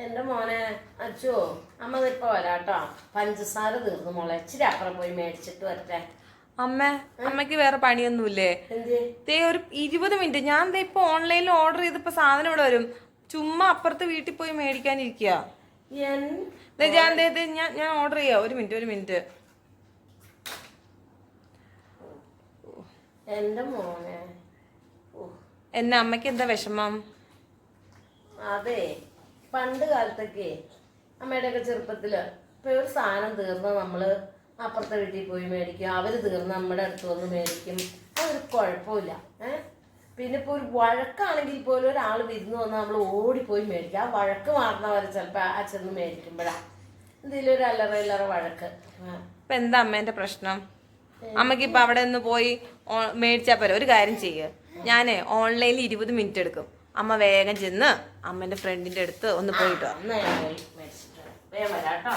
എന്റെ മോനെ അച്ചോ അമ്മ ഇപ്പൊ വരാട്ടോ. പഞ്ചസാര തീർന്നു മോളെ, ഇച്ചിരി അപ്പുറം പോയി മേടിച്ചിട്ട് വരട്ടെ. അമ്മയ്ക്ക് വേറെ പണിയൊന്നുമില്ലേ? ഒരു 20 മിനിറ്റ് ഞാൻ ഇപ്പൊ ഓൺലൈനിൽ ഓർഡർ ചെയ്തപ്പോ സാധനം ഇവിടെ വരും. ചുമ്മാ അപ്പുറത്ത് വീട്ടിൽ പോയി മേടിക്കാനിരിക്കുക. ഞാൻ ഓർഡർ ചെയ്യാം. ഒരു മിനിറ്റ്. എന്റെ മോനെ എന്നെ അമ്മയ്ക്ക് എന്താ വിഷമം? അതെ, പണ്ട് കാലത്തൊക്കെ അമ്മയുടെയൊക്കെ ചെറുപ്പത്തില് ഇപ്പൊ ഒരു സാധനം തീർന്ന നമ്മള് അപ്പുറത്തെ വീട്ടിൽ പോയി മേടിക്കും. അവര് തീർന്ന് നമ്മുടെ അടുത്ത് വന്ന് മേടിക്കും. അതൊരു കുഴപ്പമില്ല. പിന്നെ ഇപ്പൊ ഒരു വഴക്കാണെങ്കിൽ പോലും ഒരാൾ വിരുന്ന് വന്നാൽ നമ്മൾ ഓടിപ്പോയി മേടിക്കും. ആ വഴക്ക് മാറുന്നവരെ ചിലപ്പോ ആ ചെന്ന് മേടിക്കുമ്പോഴാ എന്തെങ്കിലും ഒരു അല്ലറ വഴക്ക്. ഇപ്പൊ എന്താ അമ്മേന്റെ പ്രശ്നം? അമ്മക്ക് ഇപ്പൊ അവിടെ നിന്ന് പോയി മേടിച്ചാ പോരെ. ഒരു കാര്യം ചെയ്യുക, ഞാനേ ഓൺലൈനിൽ 20 മിനിറ്റ് എടുക്കും. അമ്മ വേഗം ചെന്ന് അമ്മേന്റെ ഫ്രണ്ടിന്റെ അടുത്ത് ഒന്ന് പോയിട്ടോ. മേടിച്ചിട്ട് വേഗം വരാട്ടോ.